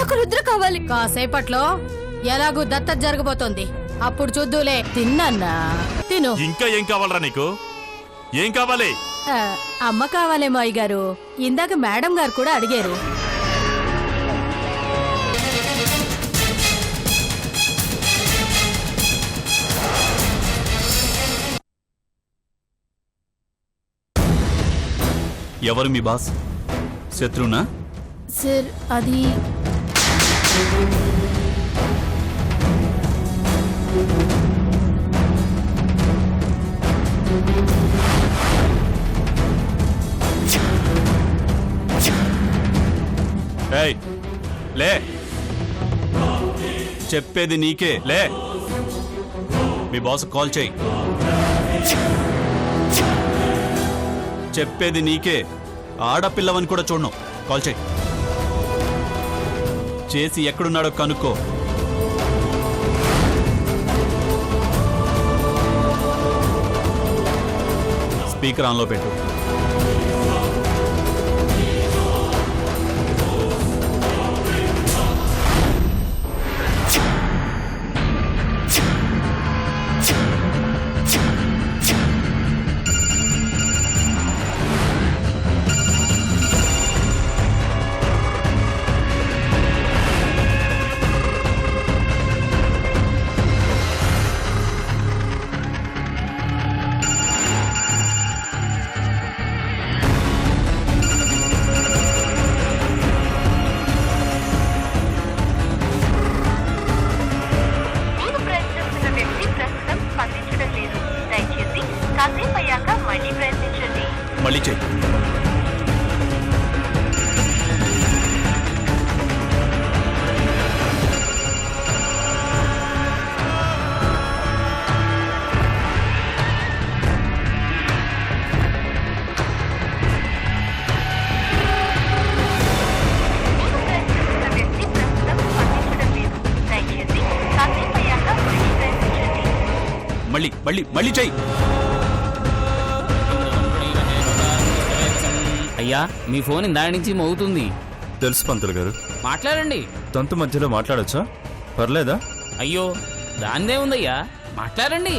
నాకు రుద్ర కావాలి. కాసేపట్లో ఎలాగూ దత్తత జరగబోతోంది, అప్పుడు చూద్దులే. తిన్నా తిను. ఇంకా ఏం కావాలరా నీకు? ఏం కావాలి? అమ్మ కావాలేమో అయ్యగారు, ఇందాక మేడం గారు కూడా అడిగారు. ఎవరు మీ బాస్? శత్రునా? సార్ అది ఏయ్ లే, చెప్పేది నీకే. లే, మీ బాస్ కాల్ చేయి. చెప్పేది నీకే, ఆడపిల్లవని కూడా చూడను. కాల్ చేయి, చేసి ఎక్కడున్నాడో కనుక్కో. స్పీకర్ ఆన్లో పెట్టు. మళ్ళీ చెయ్యి. మళ్ళీ మళ్ళీ మళ్ళీ చెయ్యి. అయ్యా, మీ ఫోన్ ఇందా నుంచి మోగుతుంది. తెలుసు పంతులు గారు. మాట్లాడండి. తంతు మధ్యలో మాట్లాడొచ్చా? పర్లేదా? అయ్యో, దాందే ఉందయ్యా, మాట్లాడండి.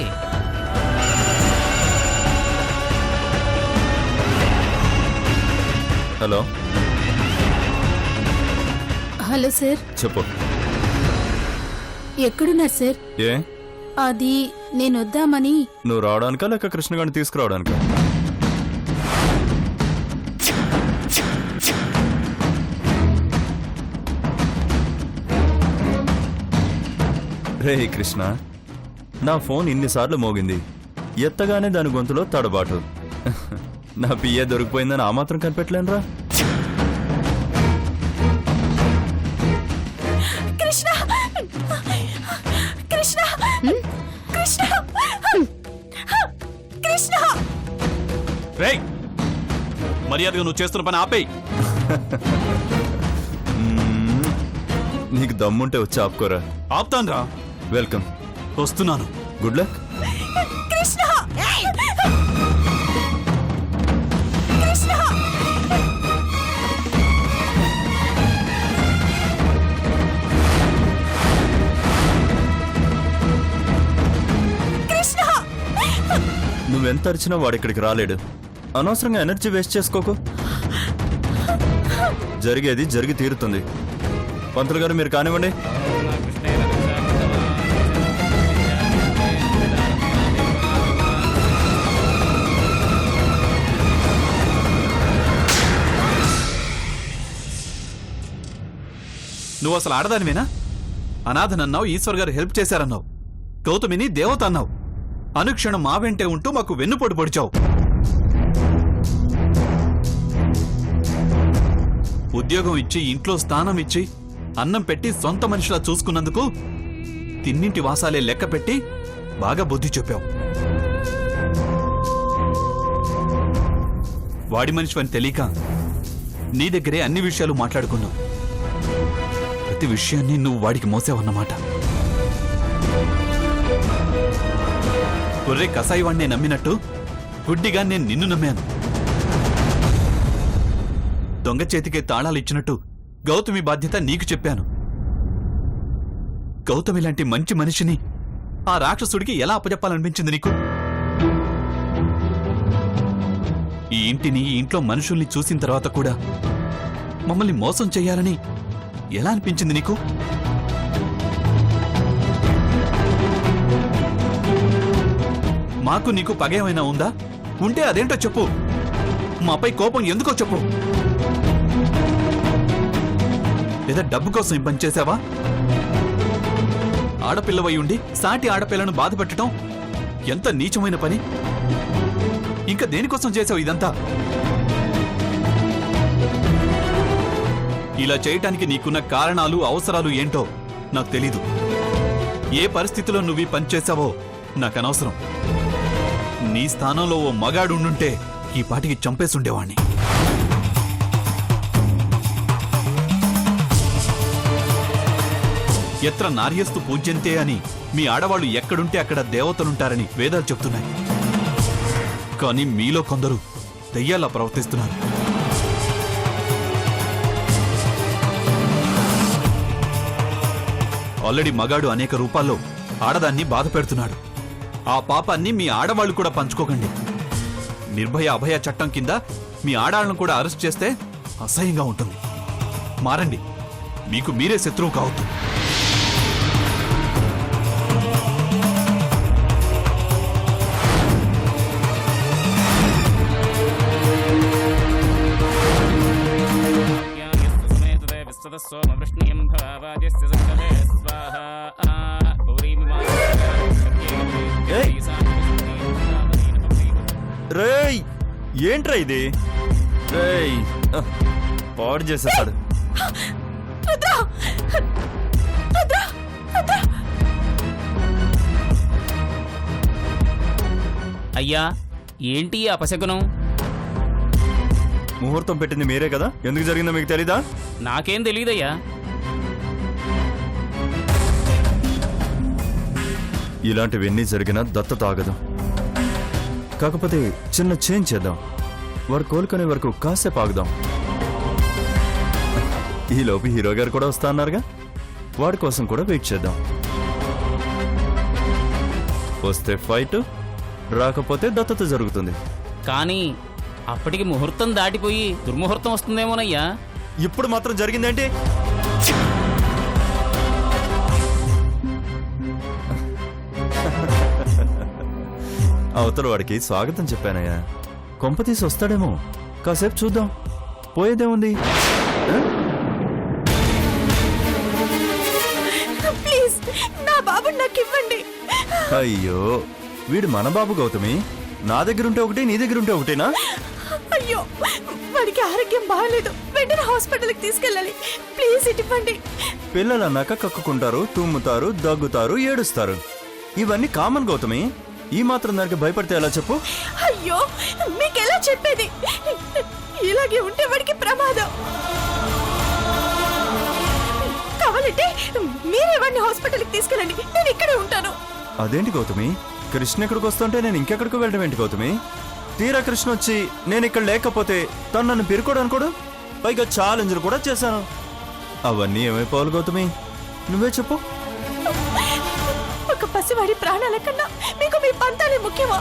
హలో. Hello sir. చెప్పు. ఎక్కడున్నారు సార్? ఏ, అది నేను వద్దామని. నువ్వు రావడానికా లేక కృష్ణగాడిని తీసుకురావడానికా? రే కృష్ణ, నా ఫోన్ ఇన్నిసార్లు మోగింది, ఎత్తగానే దాని గొంతులో తడబాటు. నా పిఏ దొరికిపోయిందని ఆ మాత్రం కనిపెట్టలేనురా. కృష్ణ కృష్ణ కృష్ణ కృష్ణ రేయ్, మర్యాదగా నువ్వు చేస్తున్న పని ఆపేయ్. నీకు దమ్ముంటే వచ్చి ఆపుకోరా. ఆపుతాన్రా. వెల్కమ్. వస్తున్నాను. Good luck. కృష్ణ కృష్ణ కృష్ణ నువ్వెంత అరిచినా వాడిక్కడికి రాలేడు. అనవసరంగా ఎనర్జీ వేస్ట్ చేసుకోకు. జరిగేది జరిగి తీరుతుంది. పంతులు గారు మీరు కానివ్వండి. నువ్వు అసలు ఆడదానివేనా? అనాథనన్నావు, ఈశ్వర్ గారు హెల్ప్ చేశారన్నావు, గౌతమిని దేవత అన్నావు, అనుక్షణం మా వెంటే ఉంటూ మాకు వెన్నుపోటు పొడిచావు. ఉద్యోగం ఇచ్చి, ఇంట్లో స్థానం ఇచ్చి, అన్నం పెట్టి సొంత మనిషిలా చూసుకున్నందుకు తిన్నింటి వాసాలే లెక్క పెట్టి బాగా బుద్ధి చెప్పావు. వాడి మనిషివని తెలియక నీ దగ్గరే అన్ని విషయాలు మాట్లాడుకున్నావు. ప్రతి విషయాన్ని నువ్వు వాడికి మోసావన్నమాట. ఒర్రే కసాయి వాణ్ణే నమ్మినట్టు గుడ్డిగా నేను నిన్ను నమ్మాను. దొంగ చేతికే తాళాలు ఇచ్చినట్టు గౌతమి బాధ్యత నీకు చెప్పాను. గౌతమి లాంటి మంచి మనిషిని ఆ రాక్షసుడికి ఎలా అప్పచెప్పాలనిపించింది నీకు? ఈ ఇంటిని ఈ ఇంట్లో మనుషుల్ని చూసిన తర్వాత కూడా మమ్మల్ని మోసం చేయాలని ఎలా అనిపించింది నీకు? మాకు నీకు పగేమైనా ఉందా? ఉంటే అదేంటో చెప్పు. మాపై కోపం ఎందుకో చెప్పు. లేదా డబ్బు కోసం ఈ పని చేశావా? ఆడపిల్లవై ఉండి సాటి ఆడపిల్లను బాధ పెట్టడం ఎంత నీచమైన పని. ఇంకా దేనికోసం చేసావు ఇదంతా? ఇలా చేయటానికి నీకున్న కారణాలు అవసరాలు ఏంటో నాకు తెలీదు. ఏ పరిస్థితిలో నువ్వు ఈ పని చేశావో నాకు అనవసరం. నీ స్థానంలో ఓ మగాడు ఉండుంటే ఈ పాటికి చంపేసుండేవాణ్ణి. ఎత్ర నార్యస్తు పూజ్యంతే అని మీ ఆడవాళ్లు ఎక్కడుంటే అక్కడ దేవతలుంటారని వేదాలు చెప్తున్నాయి. కానీ మీలో కొందరు దెయ్యాలా ప్రవర్తిస్తున్నారు. ఆల్రెడీ మగాడు అనేక రూపాల్లో ఆడదాన్ని బాధ పెడుతున్నాడు. ఆ పాపాన్ని మీ ఆడవాళ్లు కూడా పంచుకోకండి. నిర్భయ అభయ చట్టం కింద మీ ఆడాళ్లను కూడా అరెస్ట్ చేస్తే అసహ్యంగా ఉంటుంది. మారండి, మీకు మీరే శత్రువు కావద్దు. రేయ్, ఏంట్రా ఇది? రేయ్, పాడు చేసేస్తాడు. అయ్యా, ఏంటి ఈ అపశకునం? ముహూర్తం పెట్టింది మీరే కదా, ఎందుకు జరిగిందో మీకు తెలీదా? నాకేం తెలియదయ్యా. ఇలాంటివన్నీ జరిగినా దత్తత ఆగదు. కాకపోతే చిన్న చేంజ్ చేద్దాం. వాడు కోలుకునే వరకు కాసేపు ఆగుదాం. ఈలోపు హీరో గారు కూడా వస్తా అన్నారుగా, వాడి కోసం కూడా వెయిట్ చేద్దాం. వస్తే ఫైట్, రాకపోతే దత్తత జరుగుతుంది. కానీ అప్పటికి ముహూర్తం దాటిపోయి దుర్ముహూర్తం వస్తుందేమోనయ్యా. ఇప్పుడు మాత్రం జరిగిందేంటి? అవతల వాడికి స్వాగతం చెప్పానయ్యా. కొంపతీసి వస్తాడేమో, కాసేపు చూద్దాం. పోయేదేముంది? ప్లీజ్ నా బాబు నాకు ఇవ్వండి. అయ్యో, వీడు మన బాబు గౌతమి. నా దగ్గరుంటే ఒకటి, నీ దగ్గరుంటే ఒకటేనా? అయ్యో, వాడికి ఆరోగ్యం బాగాలేదు. వెంటనే హాస్పిటల్కి తీసుకెళ్ళాలి. ప్లీజ్ ఇటు ఇవ్వండి. పిల్లలు అన్నాక కక్కుకుంటారు, తుమ్ముతారు, దగ్గుతారు, ఏడుస్తారు. ఇవన్నీ కామన్ గౌతమి. ఈ మాత్రం దానికి భయపడితే ఎలా చెప్పు? అయ్యో, మీకెలా చెప్పేది? ఇలాగే ఉంటే వాడికి ప్రమాదం. కావాలంటే మీరే వాడిని హాస్పిటల్కి తీసుకెళ్ళండి, నేను ఇక్కడే ఉంటాను. అదేంటి గౌతమి, కృష్ణ ఎక్కడికి వస్తుంటే నేను ఇంకెక్కడికి వెళ్ళడం ఏంటి గౌతమి? తీరా కృష్ణ వచ్చి నేను ఇక్కడ లేకపోతే తను నన్ను పిరుకోవడానికి కూడా, పైగా ఛాలెంజ్లు కూడా చేశాను. అవన్నీ ఏమైపోవాలి గౌతమి, నువ్వే చెప్పు. ఒక పసివాడి ప్రాణాల కన్నా మీకు మీ పంతాలే ముఖ్యమా?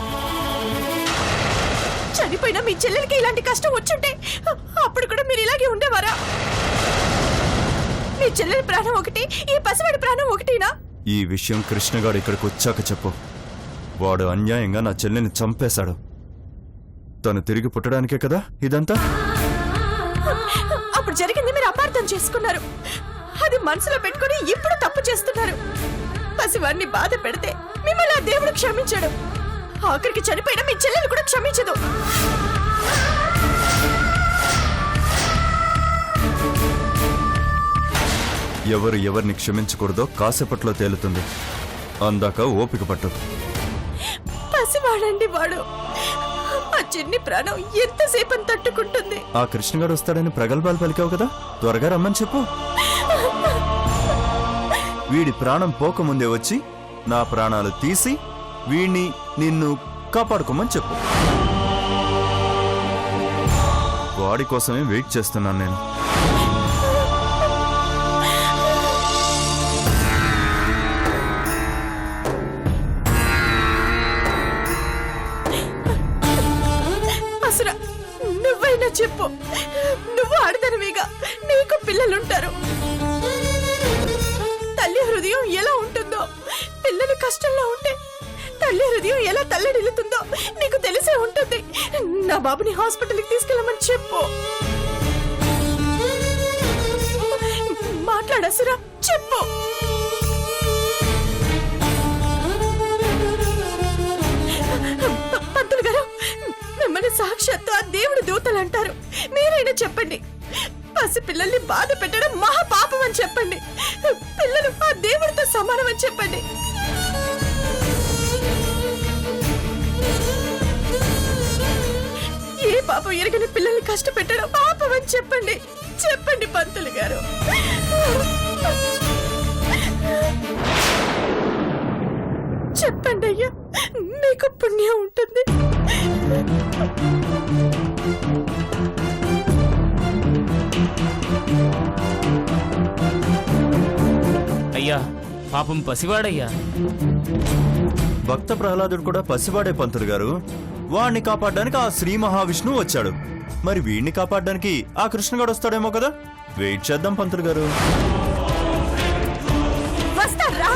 చనిపోయిన మీ చెల్లెలకి ఇలాంటి కష్టం వచ్చుంటే అప్పుడు కూడా మీరు ఇలాగే ఉండేవారా? మీ చెల్లెలి ప్రాణం ఒకటి, ఈ పసివాడి ప్రాణం ఒకటినా? ఈ విషయం కృష్ణగాడు ఇక్కడికి వచ్చాక చెప్పు. వాడు అన్యాయంగా నా చెల్లెని చంపేశాడు. తను తిరిగి పుట్టడానికే కదా ఇదంతా? అప్పుడు జరిగింది మీరు అపార్థం చేసుకున్నారు. అది మనసులో పెట్టుకుని ఇప్పుడు తప్పు చేస్తున్నారు. పసివాడిని బాధ పెడితే మిమ్మల్ని ఆ దేవుడు క్షమించాడు. ఆఖరికి చనిపోయిన మీ చెల్లెలు కూడా క్షమించదు. ఎవరు ఎవరిని క్షమించకూడదో కాసేపట్లో తేలుతుంది. అందాక ఓపిక పట్టు. పసివాడండి వాడు. ఆ చిన్ని ప్రాణం ఎంతసేపు తట్టుకుంటుంది? ఆ కృష్ణగాడు వస్తాడని ప్రగల్భాలు పలికావు కదా, త్వరగా రమ్మని చెప్పు. వీడి ప్రాణం పోకముందే వచ్చి నా ప్రాణాలు తీసి వీణ్ణి నిన్ను కాపాడుకోమని చెప్పు. వాడి కోసమే వెయిట్ చేస్తున్నాను నేను. హృదయం ఎలా ఉంటుందో, పిల్లలు కష్టంలో ఉంటే తల్లి హృదయం ఎలా తల్లడిల్లుతుందో నీకు తెలిసే ఉంటుంది. నా బాబుని హాస్పిటల్కి తీసుకెళ్ళమని చెప్పు. మాట్లాడసురా, చెప్పు. పంతులు గారు, మిమ్మల్ని సాక్షాత్తు ఆ దేవుడు దూతలు అంటారు. మీరైనా చెప్పండి. పసి పిల్లల్ని బాధ పెట్టడం మహా పాపం అని చెప్పండి. పిల్లలు ఆ దేవుడితో సమానం అని చెప్పండి. ఏ పాపం ఎరగని పిల్లల్ని కష్టపెట్టడం పాపం అని చెప్పండి. చెప్పండి పంతులు గారు. చెప్పండి అయ్యా, మీకు పుణ్యం ఉంటుంది. అయ్యా పాపం పసివాడయ్యా. భక్త ప్రహ్లాదుడు కూడా పసివాడే పంతులు గారు. వాణ్ణి కాపాడడానికి ఆ శ్రీ మహావిష్ణువు వచ్చాడు. మరి వీడిని కాపాడడానికి ఆ కృష్ణగాడు వస్తాడేమో కదా. వెయిట్ చేద్దాం పంతులు గారు. వస్తారా?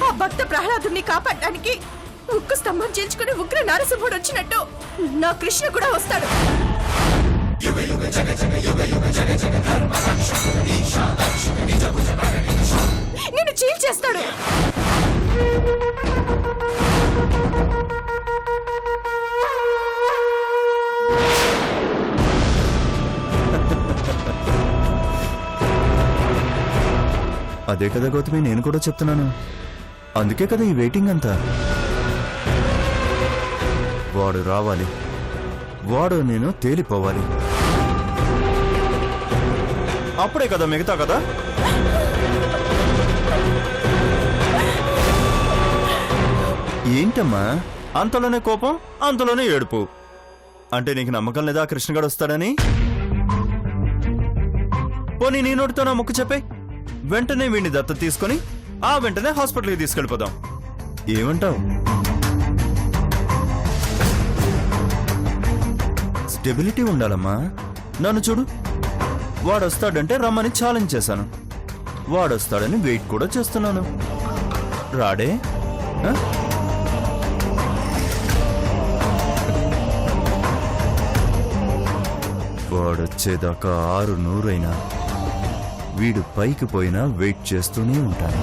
ఆ భక్త ప్రహ్లాదుని కాపాడడానికి ఉక్కు స్తంభం చేయించుకుని ఉగ్ర నరసింహుడు వచ్చినట్టు నా కృష్ణ కూడా వస్తాడు. నేను చీల్చేస్తాడు. అదే కదా గౌతమి, నేను కూడా చెప్తున్నాను. అందుకే కదా ఈ వెయిటింగ్ అంతా. వాడు రావాలి, వాడు నేను తేలిపోవాలి. అప్పుడే కదా మిగతా కదా. ఏంటమ్మా అంతలోనే కోపం, అంతలోనే ఏడుపు? అంటే నీకు నమ్మకం లేదా కృష్ణగాడు వస్తాడని? పోనీ నీ నోటితో నా ముక్కు చెప్పే. వెంటనే వీడిని దత్తత తీసుకొని ఆ వెంటనే హాస్పిటల్కి తీసుకెళ్ళిపోదాం. ఏమంటావు? స్టెబిలిటీ ఉండాలమ్మా. నన్ను చూడు, వాడొస్తాడంటే రమ్మని ఛాలెంజ్ చేశాను. వాడొస్తాడని వెయిట్ కూడా చేస్తున్నాను. రాడే? వాడొచ్చేదాకా 600 అయినా వీడు పైకి పోయినా వెయిట్ చేస్తూనే ఉంటాను.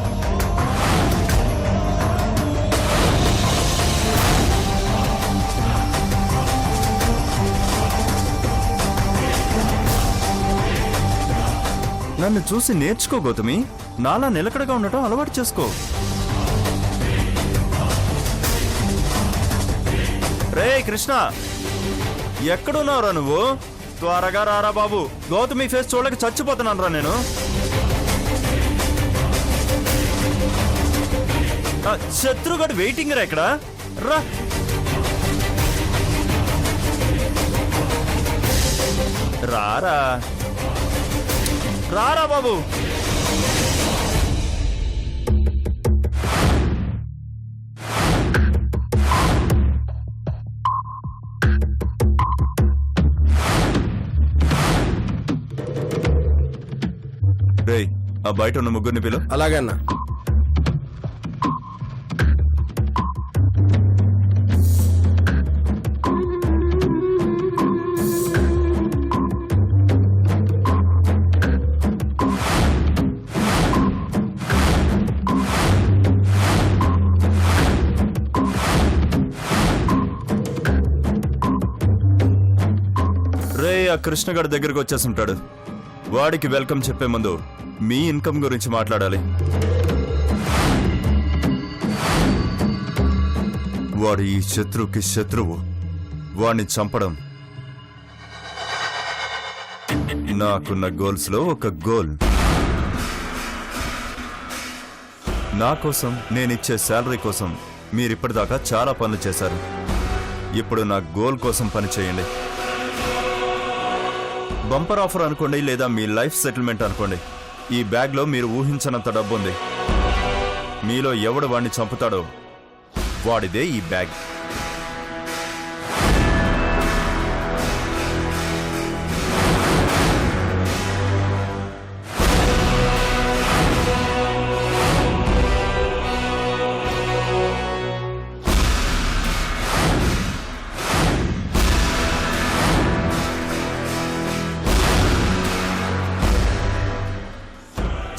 నన్ను చూసి నేర్చుకో గౌతమి. నాలా నిలకడగా ఉండటం అలవాటు చేసుకో. రే కృష్ణ, ఎక్కడున్నావురా నువ్వు? త్వరగా రారా బాబు. గౌతమి ఫేస్ చూడలేక చచ్చిపోతున్నాను రా నేను. శత్రుగడు వెయిటింగ్ రా ఇక్కడ. రా రారా రారా బాబు. రేయ్, ఆ బయట ఉన్న ముగ్గురిని పిలు. అలాగే అన్నా. రే, ఆ కృష్ణగాడి దగ్గరకు వచ్చేసి ఉంటాడు. వాడికి వెల్కమ్ చెప్పే ముందు మీ ఇన్కమ్ గురించి మాట్లాడాలి. వాడు ఈ శత్రువుకి శత్రువు. వాడిని చంపడం నాకున్న గోల్స్ లో ఒక గోల్. నా కోసం, నేనిచ్చే శాలరీ కోసం మీరిప్పటిదాకా చాలా పనులు చేశారు. ఇప్పుడు నా గోల్ కోసం పని చేయండి. బంపర్ ఆఫర్ అనుకోండి, లేదా మీ లైఫ్ సెటిల్మెంట్ అనుకోండి. ఈ బ్యాగ్లో మీరు ఊహించనంత డబ్బు ఉంది. మీలో ఎవడు వాడిని చంపుతాడో వాడిదే ఈ బ్యాగ్.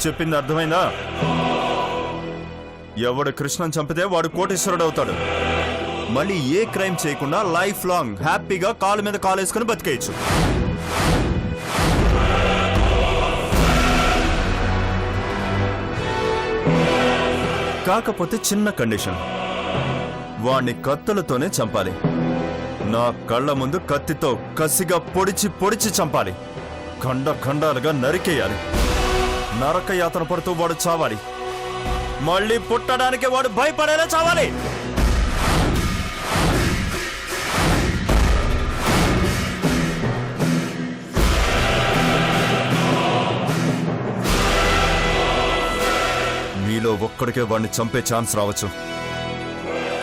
చెప్పింది అర్థమైందా? ఎవడు కృష్ణని చంపితే వాడు కోటీశ్వరుడు అవుతాడు. మళ్ళీ ఏ క్రైమ్ చేయకుండా లైఫ్ లాంగ్ హ్యాపీగా కాలు మీద కాలు వేసుకుని బతికేయచ్చు. కాకపోతే చిన్న కండిషన్, వాణ్ణి కత్తులతోనే చంపాలి. నా కళ్ళ ముందు కత్తితో కసిగా పొడిచి పొడిచి చంపాలి. ఖండ ఖండాలుగా నరికేయాలి. నరక యాతన పడుతూ వాడు చావాలి. మళ్ళీ పుట్టడానికి వాడు భయపడేలా చావాలి. మీలో ఒక్కడికే వాడిని చంపే ఛాన్స్ రావచ్చు.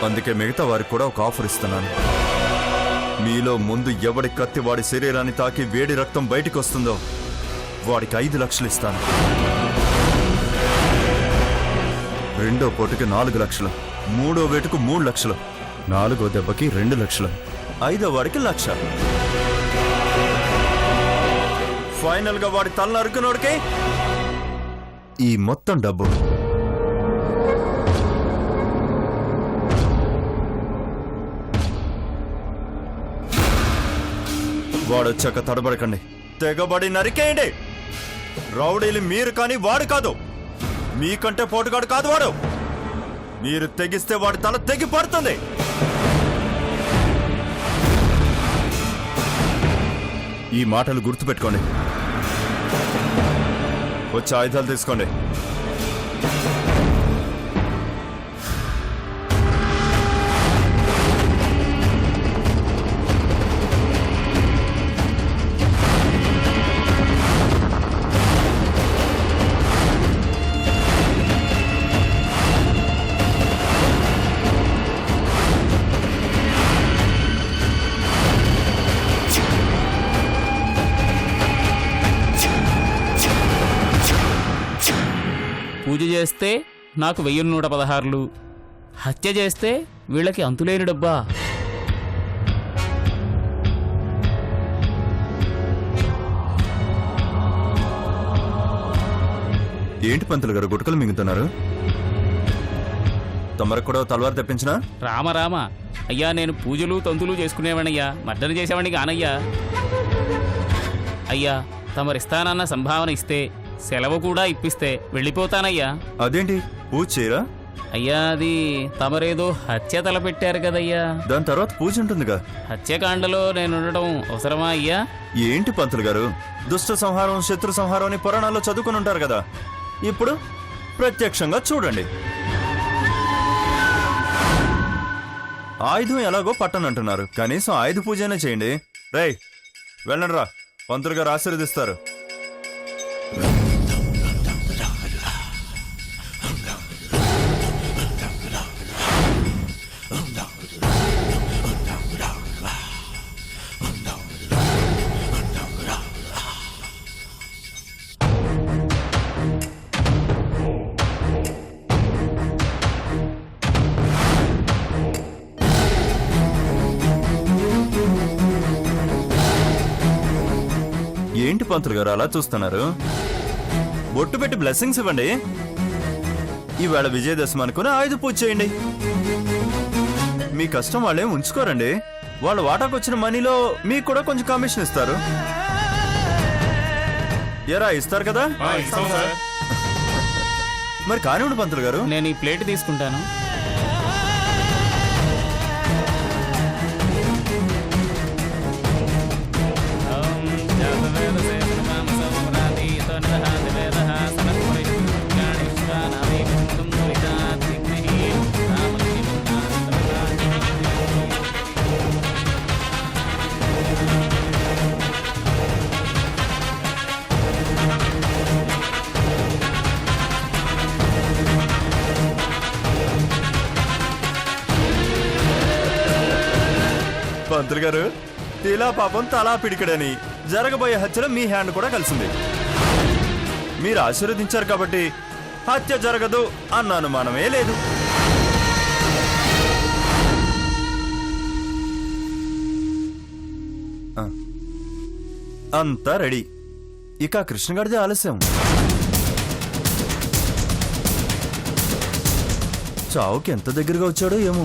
అందుకే మిగతా వారికి కూడా ఒక ఆఫర్ ఇస్తున్నాను. మీలో ముందు ఎవడి కత్తి వాడి శరీరాన్ని తాకి వేడి రక్తం బయటికి వస్తుందో వాడికి 5 లక్షలు ఇస్తాను. రెండో పోటుకి 4 లక్షలు, మూడో వేటుకు 3 లక్షలు, 4వ దెబ్బకి 2 లక్షలు, 5వ వాడికి 1 లక్ష. ఫైనల్ గా వాడి తల నరుకునోడికి ఈ మొత్తం డబ్బు. వాడొచ్చాక తడబడకండి, తెగబడి నరికేయండి. రౌడీలు మీరు కానీ వాడు కాదు. మీకంటే పోటుగాడు కాదు వాడు. మీరు తెగిస్తే వాడి తల తెగి పడుతుంది. ఈ మాటలు గుర్తుపెట్టుకోండి. వచ్చి ఆయుధాలు తీసుకోండి. పూజ చేస్తే నాకు 1116, హత్య చేస్తే వీళ్ళకి అంతులేని డబ్బా. ఏంటి పంతులు గారు గుటకలు మింగుతున్నారు? తమరకు కూడా తలవారు తెప్పించినా? రామ రామ అయ్యా, నేను పూజలు తంతులు చేసుకునేవాణయ్యా, మర్డన చేసేవాడిని కానయ్యా. అయ్యా, తమరిస్తానన్న సంభావన ఇస్తే, సెలవు కూడా ఇప్పిస్తే వెళ్ళిపోతానయ్యా. అదేంటి పూజ చేయరా? అయ్యా, అది తమరేదో హత్య తలపెట్టారు కదయ్యా. దాని తర్వాత పూజ ఉంటుందిగా. హత్యకాండలో నేను ఉండడం అవసరమా అయ్యా? ఏంటి పంతులు గారు, దుష్ట సంహారం శత్రు సంహారం అని పురాణాల్లో చదువుకుని ఉంటారు కదా. ఇప్పుడు ప్రత్యక్షంగా చూడండి. ఆయుధం ఎలాగో పట్టనంటున్నారు, కనీసం ఆయుధ పూజనే చేయండి. రేయ్ వెళ్ళండి రా, పంతులు గారు ఆశీర్వదిస్తారు. ఏంటి పంతులు గారు అలా చూస్తున్నారు? బొట్టు పెట్టి బ్లెస్సింగ్స్ ఇవ్వండి. ఈవేళ విజయదశమి అనుకుని ఆయుధ పూజ చేయండి. మీ కష్టం వాళ్ళేం ఉంచుకోరండి. వాళ్ళ వాటాకు వచ్చిన మనీలో మీకు కూడా కొంచెం కమిషన్ ఇస్తారు. ఎరా ఇస్తారు కదా? మరి కానివ్వండి పంతులు గారు. నేను ఈ ప్లేట్ తీసుకుంటాను. పంతులు గారు, తీలా పాపం తలా పిడికడని జరగబోయే హత్యలో మీ హ్యాండ్ కూడా కలిసింది. మీరు ఆశీర్వదించారు కాబట్టి హత్య జరగదు అన్న అనుమానమే లేదు. అంతా రెడీ. ఇక కృష్ణగాడిదే ఆలస్యం. చావుకి ఎంత దగ్గరగా వచ్చాడో ఏమో.